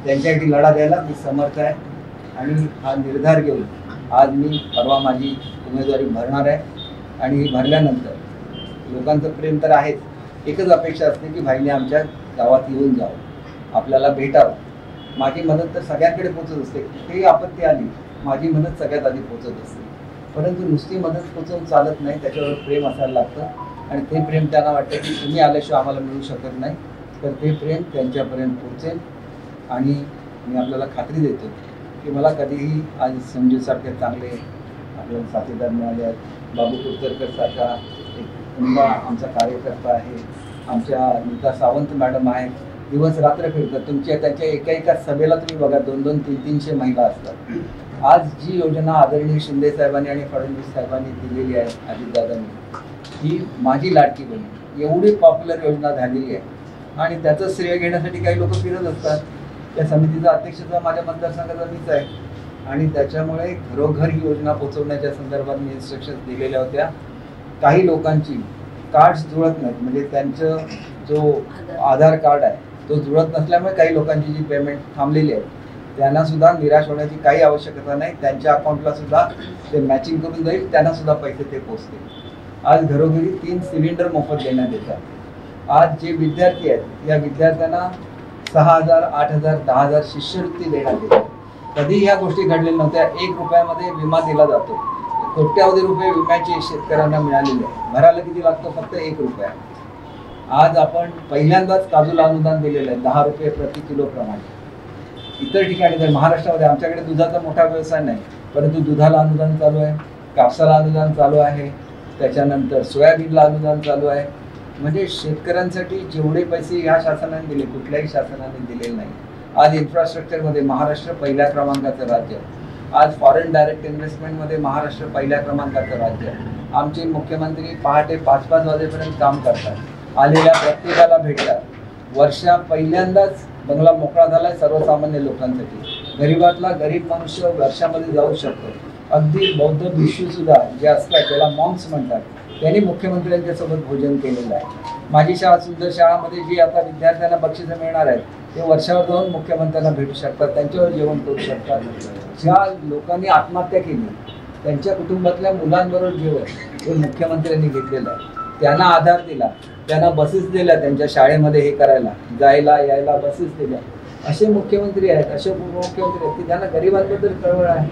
त्यांच्यासाठी लढा द्यायला मी समर्थ आहे. आणि हा निर्धार घेऊन आज मी परवा माझी उमेदवारी भरणार आहे. आणि भरल्यानंतर लोकांचं प्रेम तर आहेच, एकच अपेक्षा असते की भाईने आमच्या गावात येऊन जावं, आपल्याला भेटावं. माझी मदत तर सगळ्यांकडे पोचत असते. कुठेही आपत्ती आली माझी मदत सगळ्यात आधी पोचत असते. परंतु नुसती मदत पोचवून चालत नाही, त्याच्यावर प्रेम असायला लागतं. आणि ते प्रेम त्यांना वाटतं की तुम्ही आल्याशिवाय आम्हाला मिळू शकत नाही. तर ते प्रेम त्यांच्यापर्यंत पोचेल. आणि मी आपल्याला खात्री देतो की मला कधीही आज संजूसारखे चांगले आपल्याला साथीदार मिळाले आहेत. बाबू कुलकर्णी सारखा एक उमदा आमचा कार्यकर्ता आहे. आमच्या नीता सावंत मॅडम आहेत, दिवस रात्र फिरतात. त्यांच्या एका सभेला तुम्ही बघा 200, 300 महिला असतात. आज जी योजना आदरणीय शिंदे साहेबांनी आणि फडणवीस साहेबांनी दिलेली आहे, अजितदादांनी, ही माझी लाडकी बहीण एवढी पॉप्युलर योजना झालेली आहे. आणि त्याचं श्रेय घेण्यासाठी काही लोक फिरत असतात. त्या समितीचा अध्यक्षता माझ्या मतदारसंघाचा मीच आहे. आणि त्याच्यामुळे घरोघर ही योजना पोहोचवण्याच्या संदर्भात मी इन्स्ट्रक्शन्स दिलेल्या होत्या. काही लोकांची कार्ड्स जुळत नाहीत, म्हणजे त्यांचं जो आधार कार्ड आहे तो जुळत नसल्यामुळे काही लोकांची जी पेमेंट थांबलेली आहे त्यांना सुद्धा निराश होण्याची काही आवश्यकता नाही. त्यांच्या अकाउंटला सुद्धा ते मॅचिंग करून जाईल, त्यांना सुद्धा पैसे ते पोचतील. आज घरोघरी 3 सिलेंडर मोफत देण्यात येतात. आज जे विद्यार्थी आहेत या विद्यार्थ्यांना 6,000, 8,000, 10,000 शिष्यवृत्ती देण्यात येतात. कधी ह्या गोष्टी घडलेल्या नव्हत्या. 1 रुपयामध्ये विमा दिला जातो. कोट्यावधी रुपये विम्याचे शेतकऱ्यांना मिळालेले आहे. भरायला किती लागतो? फक्त 1 रुपया. आज आपण पहिल्यांदाच काजूला अनुदान दिलेलं आहे 10 रुपये प्रति किलो प्रमाणे. इतर ठिकाणी तर महाराष्ट्रामध्ये आमच्याकडे दुधाचा मोठा व्यवसाय नाही, परंतु दुधाला अनुदान चालू आहे. कापसाला अनुदान चालू आहे, त्याच्यानंतर सोयाबीनला अनुदान चालू आहे. म्हणजे शेतकऱ्यांसाठी जेवढे पैसे ह्या शासनाने दिले कुठल्याही शासनाने दिलेले नाही. आज इन्फ्रास्ट्रक्चरमध्ये महाराष्ट्र पहिल्या क्रमांकाचं राज्य आहे. आज फॉरेन डायरेक्ट इन्व्हेस्टमेंटमध्ये महाराष्ट्र पहिल्या क्रमांकाचं राज्य आहे. आमचे मुख्यमंत्री पहाटे 5-5 वाजेपर्यंत काम करतात, आलेल्या प्रत्येकाला भेटतात. पहिल्यांदाच बंगला मोकळा झाला आहे सर्वसामान्य लोकांसाठी. गरीबातला गरीब मनुष्य वर्षामध्ये जाऊ शकतो. अगदी बौद्ध भिक्षू सुद्धा जे असतात त्याला मॉन्क्स म्हणतात, त्यांनी मुख्यमंत्र्यांच्या सोबत भोजन केलेलं आहे. माझी शाळा सुंदर शाळामध्ये जी आता विद्यार्थ्यांना बक्षिसं मिळणार आहेत ते वर्षावर जाऊन मुख्यमंत्र्यांना भेटू शकतात, त्यांच्यावर जेवण करू शकतात. ज्या लोकांनी आत्महत्या केली त्यांच्या कुटुंबातल्या मुलांबरोबर जेवण हे मुख्यमंत्र्यांनी घेतलेलं आहे. त्यांना आधार दिला, त्यांना बसेस दिल्या, त्यांच्या शाळेमध्ये हे करायला जायला यायला बसेस दिल्या. असे मुख्यमंत्री आहेत, असे उपमुख्यमंत्री आहेत की त्यांना गरिबांबद्दल कळवळ आहे.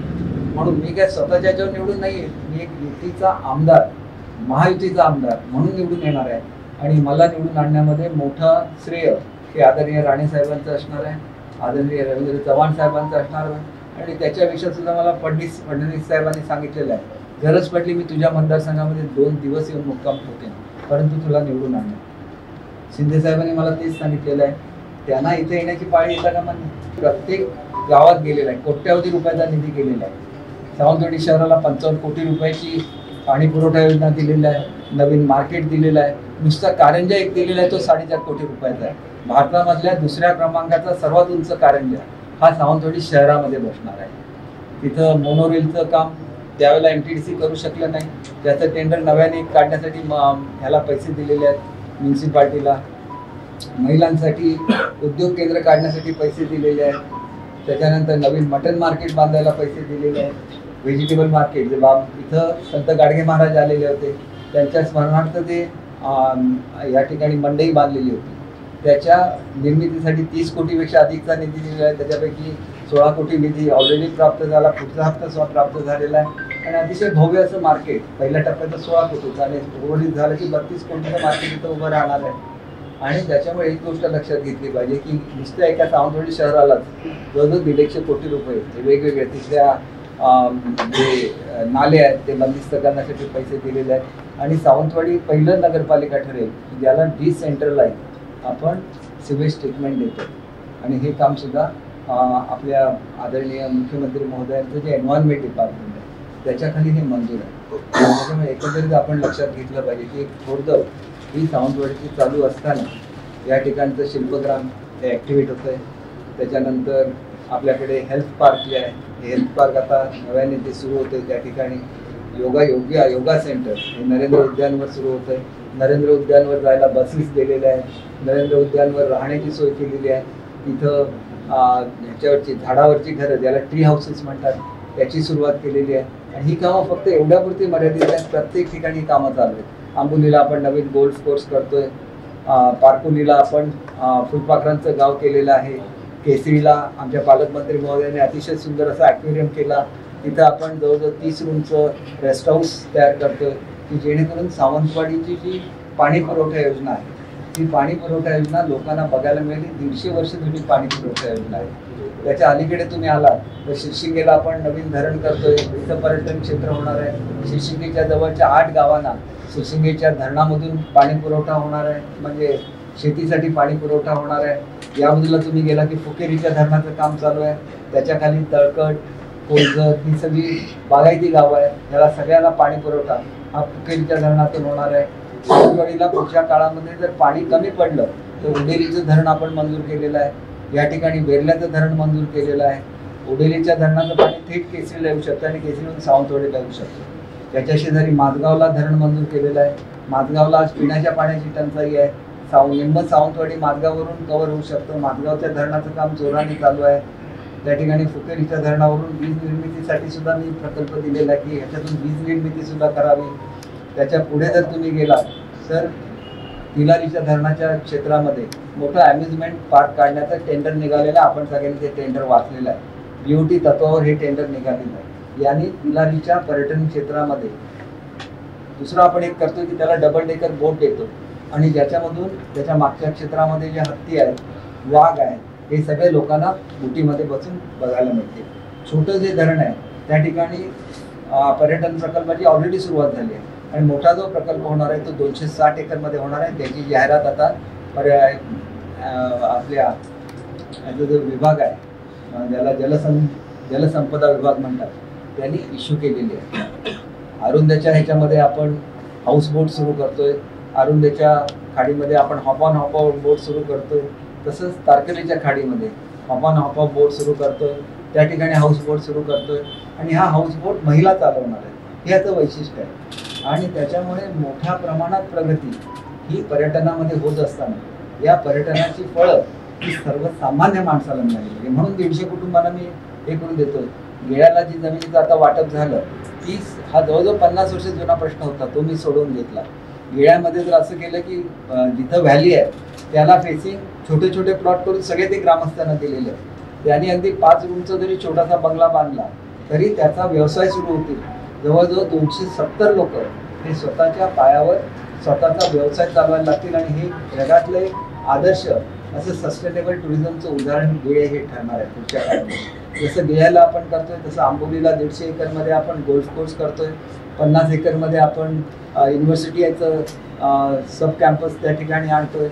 म्हणून मी काय स्वतःच्या याच्यावर निवडून नाही येत, मी एक युतीचा आमदार, महायुतीचा आमदार म्हणून निवडून येणार आहे. आणि मला निवडून आणण्यामध्ये मोठं श्रेय हे आदरणीय राणे साहेबांचं असणार आहे, आदरणीय रवींद्र चव्हाण साहेबांचं असणार आहे. आणि त्याच्यापेक्षा सुद्धा मला फडणवीस साहेबांनी सांगितलेलं आहे, गरज पडली मी तुझ्या मतदारसंघामध्ये 2 दिवस येऊन मुक्काम ठोकेन, परंतु तुला निवडून आणणार. शिंदे साहेबांनी मला तेच सांगितलेलं आहे. त्यांना इथे येण्याची पाळी येता का म्हणजे प्रत्येक गावात गेलेला आहे, कोट्यावधी रुपयाचा निधी केलेला आहे. सावंतवाडी शहराला 55 कोटी रुपयाची पाणी पुरवठा योजना दिलेली आहे, नवीन मार्केट दिलेलं आहे. नुसता कारंजा एक दिलेला आहे तो 4.5 कोटी रुपयाचा आहे. भारतामधल्या 2ऱ्या क्रमांकाचा सर्वात उंच कारंजा हा सावंतवाडी शहरामध्ये बसणार आहे. तिथं मोनोरेलचं काम त्यावेळेला MTDC करू शकलं नाही, त्याचं टेंडर नव्याने काढण्यासाठी ह्याला पैसे दिलेले आहेत म्युन्सिपाल्टीला. महिलांसाठी उद्योग केंद्र काढण्यासाठी पैसे दिलेले आहेत. त्याच्यानंतर नवीन मटन मार्केट बांधायला पैसे दिलेले आहेत. व्हेजिटेबल मार्केट जे इथं संत गाडगे महाराज आलेले होते त्यांच्या स्मरणार्थ ते या ठिकाणी मंडई बांधलेली होती. त्याच्या निर्मितीसाठी 30 कोटीपेक्षा अधिकचा निधी दिलेला आहे. त्याच्यापैकी 16 कोटी निधी ऑलरेडी प्राप्त झाला, पुढचा हप्ता प्राप्त झालेला आहे. आणि अतिशय भव्य असं मार्केट पहिल्या टप्प्यात 16 कोटीचं आणि उर्वरित झालं की 32 कोटीचं मार्केट इथं उभं राहणार आहे. आणि त्याच्यामुळे एक गोष्ट लक्षात घेतली पाहिजे की नुसत्या एका सावंतवाडी शहरालाच जवळजवळ 150 कोटी रुपये वेगवेगळे तिथल्या जे नाले आहेत ते बंदिस्त करण्यासाठी पैसे दिलेले आहेत. आणि सावंतवाडी पहिलं नगरपालिका ठरेल की ज्याला डिसेंट्रलाइज आपण सिवेज ट्रीटमेंट देतो. आणि हे काम सुद्धा आपल्या आदरणीय मुख्यमंत्री महोदयांचं जे एन्व्हायरमेंट डिपार्टमेंट आहे त्याच्याखाली हे मंजूर आहे. त्याच्यामुळे एकंदरीत आपण लक्षात घेतलं पाहिजे की एक थोडं ही सावंतवाडीची चालू असताना या ठिकाणचं शिल्पग्राम हे ॲक्टिवेट होतं आहे. त्याच्यानंतर आपल्याकडे हेल्थ पार्क जे आहे हे हेल्थ पार्क आता नव्याने ते सुरू होते. त्या ठिकाणी योगा सेंटर हे नरेंद्र उद्यानवर सुरू होतं आहे. नरेंद्र उद्यानवर जायला बसेस दिलेल्या आहेत. नरेंद्र उद्यानवर राहण्याची सोय केलेली आहे. तिथं ह्याच्यावरची झाडावरची घरं ज्याला ट्री हाऊसेस म्हणतात त्याची सुरुवात केलेली आहे. आणि ही कामं फक्त एवढ्यापुरती मर्यादित आहेत, प्रत्येक ठिकाणी कामं चालू आहेत. आंबोलीला आपण नवीन गोल्फ कोर्स करतोय, पारकोलीला आपण फुलपाखरांचं गाव केलेलं आहे. केसरीला आमच्या पालकमंत्री महोदयांनी अतिशय सुंदर असा ॲक्वेरियम केला. तिथं आपण जवळजवळ 30 रूमचं रेस्ट हाऊस तयार करतोय की जेणेकरून सावंतवाडीची जी पाणी पुरवठा योजना आहे ती पाणी पुरवठा योजना लोकांना बघायला मिळाली. 150 वर्ष जुनी पाणी पुरवठा योजना आहे. त्याच्या अलीकडे तुम्ही आलात तर शिरशिंगेला आपण नवीन धरण करतोय, इथं पर्यटन क्षेत्र होणार आहे. शिरशिंगेच्या जवळच्या 8 गावांना शिरशिंगेच्या धरणामधून पाणी पुरवठा होणार आहे, म्हणजे शेतीसाठी पाणी पुरवठा होणार आहे. या बाजूला तुम्ही गेला की फुकेरीच्या धरणाचं काम चालू आहे. त्याच्याखाली तळकट, कोळझर ही सगळी बागायती गावं आहेत. ह्याला सगळ्यांना पाणी पुरवठा हा फुकेरीच्या धरणातून होणार आहे. सावंतवाडीला पुढच्या काळामध्ये जर पाणी कमी पडलं तर उडेलीचं धरण आपण मंजूर केलेलं आहे. या ठिकाणी बेर्ल्याचं धरण मंजूर केलेलं आहे. उडेलीच्या धरणाचं पाणी थेट केसरीला येऊ शकतं आणि केसरीहून सावंतवाडीला येऊ शकतं. त्याच्या शेजारी माझगावला धरण मंजूर केलेलं आहे. माझगावला आज पिण्याच्या पाण्याची टंचाई आहे. निम्म सावंतवाडी माझगाववरून कव्हर होऊ शकतं. माझगावच्या धरणाचं काम जोराने चालू आहे. त्या ठिकाणी फुकेरीच्या धरणावरून वीज निर्मितीसाठी सुद्धा मी प्रकल्प दिलेला आहे की ह्याच्यातून वीज निर्मिती सुद्धा करावी. त्याच्या पुढे जर तुम्ही गेलात तर तिलारीच्या धरणाच्या क्षेत्रामध्ये मोठं अम्युजमेंट पार्क काढण्याचं टेंडर निघालेलं आहे. आपण सगळ्यांनी ते टेंडर वाचलेलं आहे. BOT तत्वावर हे टेंडर निघालेलं आहे. याने तिलारीच्या पर्यटन क्षेत्रामध्ये दुसरं आपण एक करतोय की त्याला डबल डेकर बोट देतो आणि ज्याच्यामधून त्याच्या मागच्या क्षेत्रामध्ये जे हत्ती आहेत, वाघ आहेत, हे सगळे लोकांना बोटीमध्ये बसून बघायला मिळते. छोटं जे धरण आहे त्या ठिकाणी पर्यटन प्रकल्पाची ऑलरेडी सुरुवात झाली आहे आणि मोठा जो प्रकल्प होणार आहे तो 260 एकरमध्ये होणार आहे. त्याची जाहिरात आता आपल्या जो विभाग आहे ज्याला जलसंपदा विभाग म्हणतात त्यांनी इश्यू केलेली आहे. अरुंदेच्या ह्याच्यामध्ये आपण हाऊसबोट सुरू करतोय, अरुंदेच्या खाडीमध्ये आपण हॉप ऑन बोट सुरू करतोय, तसंच तारकर्लीच्या खाडीमध्ये हॉप ऑन बोट सुरू करतोय, त्या ठिकाणी हाऊसबोट सुरू करतोय आणि हा हाऊसबोट महिला चालवणार आहे. हे याचं वैशिष्ट्य आहे आणि त्याच्यामुळे मोठ्या प्रमाणात प्रगती ही पर्यटनामध्ये होत असताना या पर्यटनाची फळं ही सर्वसामान्य माणसाला मिळाली. म्हणून 150 कुटुंबांना मी हे करून देतोय. गेळ्याला जी जमिनीचं आता वाटप झालं ती हा जवळजवळ 50 वर्ष जुना प्रश्न होता, तो मी सोडवून घेतला. गेळ्यामध्ये जर असं केलं की जिथं व्हॅली आहे त्याला फेसिंग छोटे छोटे प्लॉट करून सगळे ते ग्रामस्थांना दिलेले आहेत. त्यांनी अगदी 5 रूमचा जरी छोटासा बंगला बांधला तरी त्याचा व्यवसाय सुरू होतील. जवळजवळ 270 लोक हे स्वतःच्या पायावर स्वतःचा व्यवसाय चालवायला लागतील आणि हे जगातलं एक आदर्श असं सस्टेनेबल टुरिझमचं उदाहरण गेळे हे ठरणार आहे पुढच्या काळात. जसं गेळ्याला आपण करतोय तसं आंबोलीला 150 एकरमध्ये आपण गोल्फ कोर्स करतोय, 50 एकरमध्ये आपण युनिव्हर्सिटी याचं सब कॅम्पस त्या ठिकाणी आणतोय.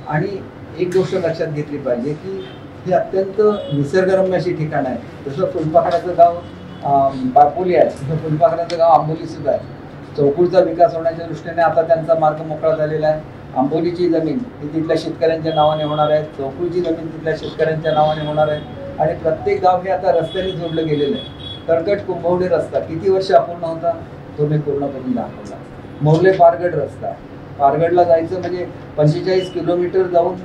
आणि एक गोष्ट लक्षात घेतली पाहिजे की हे अत्यंत निसर्गरम्य अशी ठिकाण आहे. जसं फुलपाखराचं गाव बारपोली आहे तसं फुलपाखराचं गाव आंबोली सुद्धा आहे. चौकुळचा विकास होण्याच्या दृष्टीने आता त्यांचा मार्ग मोकळा झालेला आहे. आंबोलीची जमीन ही तिथल्या शेतकऱ्यांच्या नावाने होणार आहे, चौकुळची जमीन तिथल्या शेतकऱ्यांच्या नावाने होणार आहे आणि प्रत्येक गाव हे आता रस्त्याने जोडलं गेलेलं आहे. कर्कट कुंभवडे रस्ता किती वर्ष अपूर्ण होता तो मी पूर्ण करून दाखवला. मोर्ले पारगड रस्ता, पारगडला जायचं म्हणजे 45 किलोमीटर जाऊन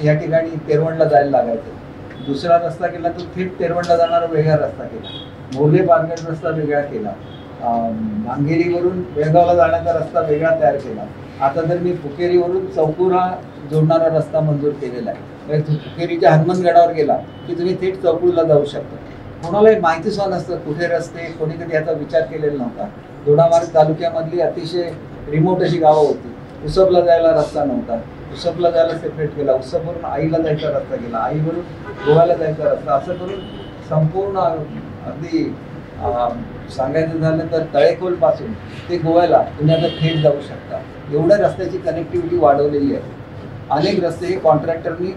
या ठिकाणी तेरवणला जायला लागायचं. दुसरा रस्ता केला तो थेट तेरवणला जाणारा वेगळा रस्ता केला. मोर्ले पारगड रस्ता वेगळा केला. भांगेरीवरून बेळगावला जाण्याचा रस्ता वेगळा तयार केला. आता तर मी फुकेरीवरून चौकुरा जोडणारा रस्ता मंजूर केलेला आहे. फुकेरीच्या हनुमानगडावर गेला की तुम्ही थेट चौकुळला जाऊ शकता. कोणालाही माहिती सुद्धा नसतं कुठे रस्ते, कोणी कधी याचा विचार केलेला नव्हता. दोडामार्ग तालुक्यामधली अतिशय रिमोट अशी गावं होती. उसपला जायला रस्ता नव्हता, उसपला जायला सेपरेट केला, उसपवरून आईला जायचा रस्ता केला, आईवरून गोव्याला जायचा रस्ता, असं करून संपूर्ण अगदी सांगायचं झालं तर तळेखोलपासून ते गोव्याला तुम्ही आता थेट जाऊ शकता. एवढ्या रस्त्याची कनेक्टिव्हिटी वाढवलेली आहे. अनेक रस्ते हे कॉन्ट्रॅक्टरनी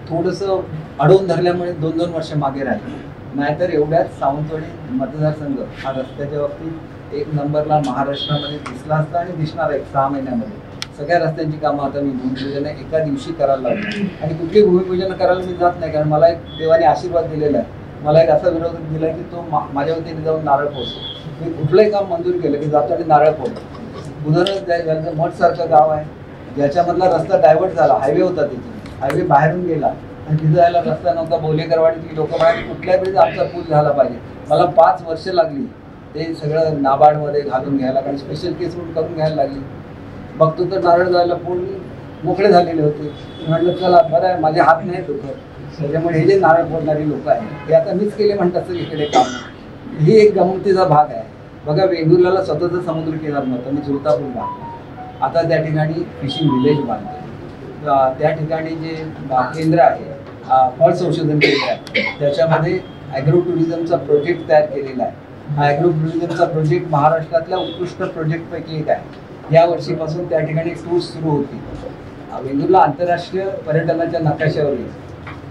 थोडंसं अडवून धरल्यामुळे 2-2 वर्ष मागे राहिले. नाहीतर एवढ्याच सावंतवाडी मतदारसंघ हा रस्त्याच्या बाबतीत 1 नंबरला महाराष्ट्रामध्ये दिसला असता आणि दिसणार आहे. 6 महिन्यामध्ये सगळ्या रस्त्यांची कामं आता मी भूमिपूजन एका दिवशी करायला लागलो. आणि कुठली भूमिपूजन करायला मी जात नाही, कारण मला एक देवाने आशीर्वाद दिलेला आहे. मला एक असा विरोध दिला की तो माझ्या वतीने जाऊन नारळ फोडतो. मी कुठलंही काम मंजूर केलं की जातो आणि नारळ फोडतो. उदाहरण द्यायचं मठसारखं गाव आहे ज्याच्यामधला रस्ता डायव्हर्ट झाला, हायवे होता तिथे, हायवे बाहेरून गेला आणि तिथं जायला रस्ता नव्हता. बोलेकरवाडीतली लोक म्हणाली कुठल्या वेळेस आमचा पूल झाला पाहिजे. मला 5 वर्ष लागली ते सगळं नाबार्डमध्ये घालून घ्यायला, कारण स्पेशल केस म्हणून करून घ्यायला लागली. बघतो तर नारळ जायला पूल मोकळे झालेले होते. म्हटलं चला बरं आहे, माझे हात नाही दुखत. त्याच्यामुळे हे जे नारळ फोडणारी लोक आहेत हे आता मीच केले म्हणतात इकडे काम. ही एक गमतीचा भाग आहे. बघा वेंगुर्ल्याला स्वतःचं समुद्र किनार नव्हतं, मी झुलता पूल बांधतो. आता त्या ठिकाणी फिशिंग विलेज बांधतो. त्या ठिकाणी जे केंद्र आहे, फळ संशोधन केंद्र आहे, त्याच्यामध्ये ॲग्रो टुरिझमचा प्रोजेक्ट तयार केलेला आहे. हा ॲग्रो टुरिझमचा प्रोजेक्ट महाराष्ट्रातल्या उत्कृष्ट प्रोजेक्टपैकी एक आहे. या वर्षीपासून त्या ठिकाणी टूर्स सुरू होती. वेंगुर्ला आंतरराष्ट्रीय पर्यटनाच्या नकाशावर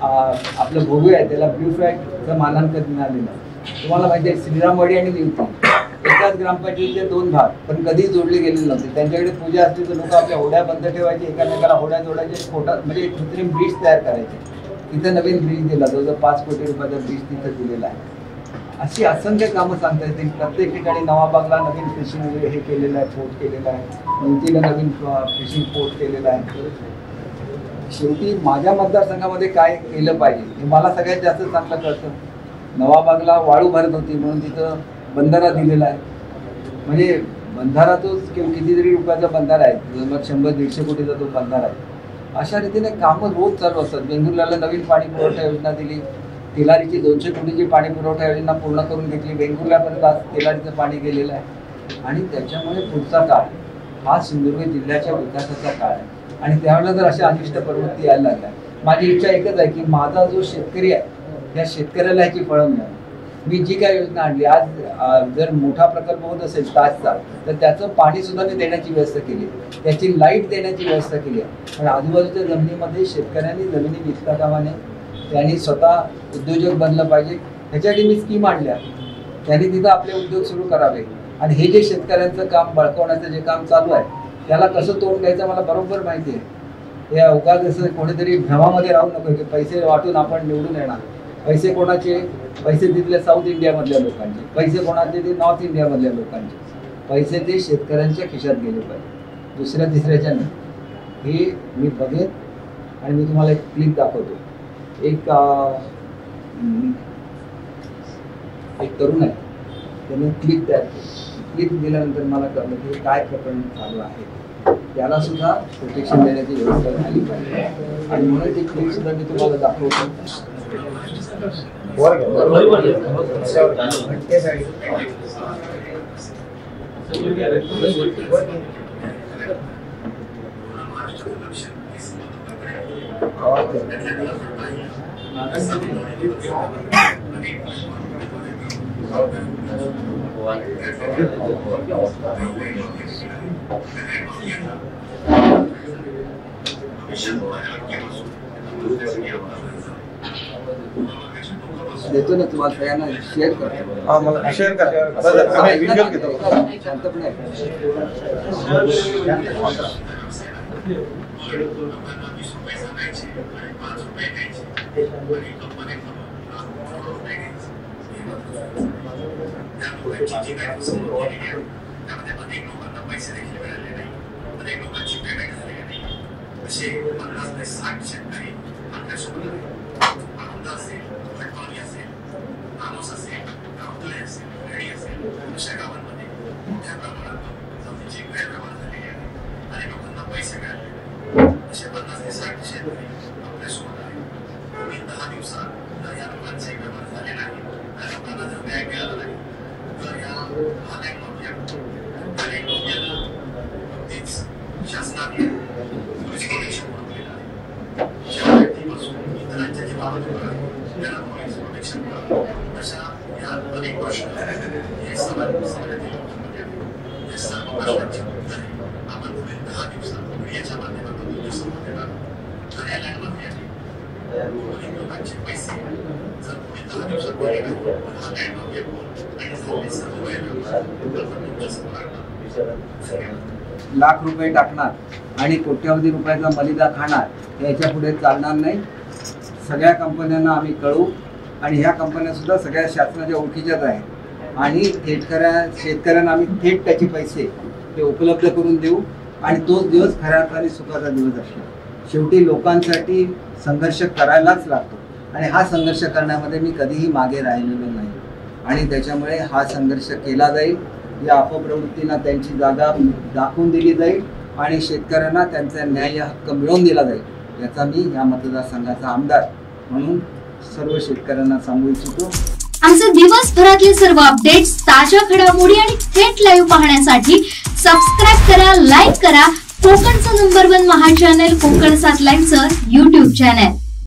आपलं भोगू आहे त्याला ब्ल्यू फ्लॅगचं मानांकन मिळालेलं आहे. तुम्हाला माहिती आहे श्रीरामवाडी आणि निवती एकाच ग्रामपंचायतीचे 2 भाग पण कधी जोडले गेलेले नव्हते. त्यांच्याकडे पूजा असली तर लोक आपल्या होड्या बंद ठेवायचे, एकामेकाला होड्या जोडायचे, खोटा म्हणजे कृत्रिम ब्रिज तयार करायचे. तिथं नवीन ब्रिज दिला, जवळजवळ 5 कोटी रुपयाचा ब्रिज तिथं दिलेला आहे. अशी असंख्य कामं सांगता येतील. प्रत्येक ठिकाणी नवाबागला नवीन फिशिंग हे केलेलं आहे, पोर्ट केलेलं आहे, निवतीला नवीन फिशिंग पोर्ट केलेलं आहे. शेवटी माझ्या मतदारसंघामध्ये काय केलं पाहिजे हे मला सगळ्यात जास्त चांगलं कळतं. नवाबागला वाळू भरत होती म्हणून तिथं बंधारा दिलेला आहे. म्हणजे बंधारा तो कितीतरी रुपयाचा बंधारा आहे, जवळ 100-150 कोटीचा तो बंधारा आहे. अशा रीतीने कामं रोज चालू असतात. वेंगुर्ल्याला नवीन पाणी पुरवठा योजना दिली, तेलारीची 200 कोटीची पाणी पुरवठा योजना पूर्ण करून घेतली. वेंगुर्ल्यापर्यंत आज तेलारीचं पाणी गेलेलं आहे आणि त्याच्यामुळे पुढचा काळ हा सिंधुदुर्ग जिल्ह्याच्या विकासाचा काळ आहे. आणि त्यावेळेला जर अशा अनिष्ट प्रवृत्ती यायला लागल्या, माझी इच्छा एकच आहे की माझा जो शेतकरी आहे त्या शेतकऱ्याला ह्याची फळं मिळावी. मी जी काय योजना आणली आज, जर मोठा प्रकल्प होत असेल ताजचा, तर त्याचं पाणी सुद्धा मी देण्याची व्यवस्था केली, त्याची लाईट देण्याची व्यवस्था केली आहे. आणि आजूबाजूच्या जमिनीमध्ये शेतकऱ्यांनी जमिनी विकता कामा नये, त्यांनी स्वतः उद्योजक बनलं पाहिजे, ह्याच्यासाठी मी स्कीम आणल्या. त्यांनी तिथं आपले उद्योग सुरू करावे. आणि हे जे शेतकऱ्यांचं काम बळकवण्याचं जे काम चालू आहे त्याला कसं तोंड द्यायचं मला बरोबर माहिती आहे. हे उगाच असं कोणीतरी भ्रमामध्ये राहू नको की पैसे वाटून आपण निवडून येणार. पैसे कोणाचे? पैसे तिथल्या साऊथ इंडियामधल्या लोकांचे, पैसे कोणाचे? ते नॉर्थ इंडियामधल्या लोकांचे. पैसे ते शेतकऱ्यांच्या खिशात गेले पाहिजे, दुसऱ्या तिसऱ्याच्या नाही. हे मी बघेन आणि मी तुम्हाला एक क्लिप दाखवतो. एक तरुण आहे, त्याने क्लिप तयार केली. क्लिप दिल्यानंतर मला कळलं की काय प्रकरण चालू आहे, त्याला सुद्धा प्रोटेक्शन देण्याची व्यवस्था झाली पाहिजे. आणि म्हणून ती क्लिप सुद्धा मी तुम्हाला दाखवतो. देतो ना तुम्हाला सगळ्यांना शेअर करतो. मला शेअर करा. आम्ही व्हिडिओ घेतो. शांतपणे लाख रुपये टाकणार आणि कोट्यावधी रुपयाचा मलिदा खाणार, याच्या पुढे चालणार नाही. सगळ्या कंपन्यांना आम्ही कळवू आणि ह्या कंपन्या सुद्धा सगळ्या शासनाच्या ओळखीच्याच आहेत. आणि शेतकऱ्यांना आम्ही थेट त्याचे पैसे ते उपलब्ध करून देऊ. आणि तोच दिवस खऱ्या अर्थाने सुखाचा दिवस असतो. शेवटी लोकांसाठी संघर्ष करायलाच लागतो आणि हा संघर्ष करण्यामध्ये मी कधीही मागे राहिलेलो नाही. आणि त्याच्यामुळे हा संघर्ष केला जाईल. या अपप्रवृत्तींना त्यांची जागा दाखवून दिली जाईल आणि शेतकऱ्यांना त्यांचा न्याय हक्क मिळवून दिला जाईल. याचा मी या मतदारसंघाचा आमदार म्हणून सर्व शेतकऱ्यांना सांगू इच्छितो. आमचे दिवसभरातले सर्व अपडेट्स, ताज्या घडामोडी आणि थेट लाईव्ह पाहण्यासाठी सबस्क्राईब करा, लाईक करा कोकणचं नंबर 1 महा चॅनल कोकण 7 लाईव्हचं YouTube चॅनल.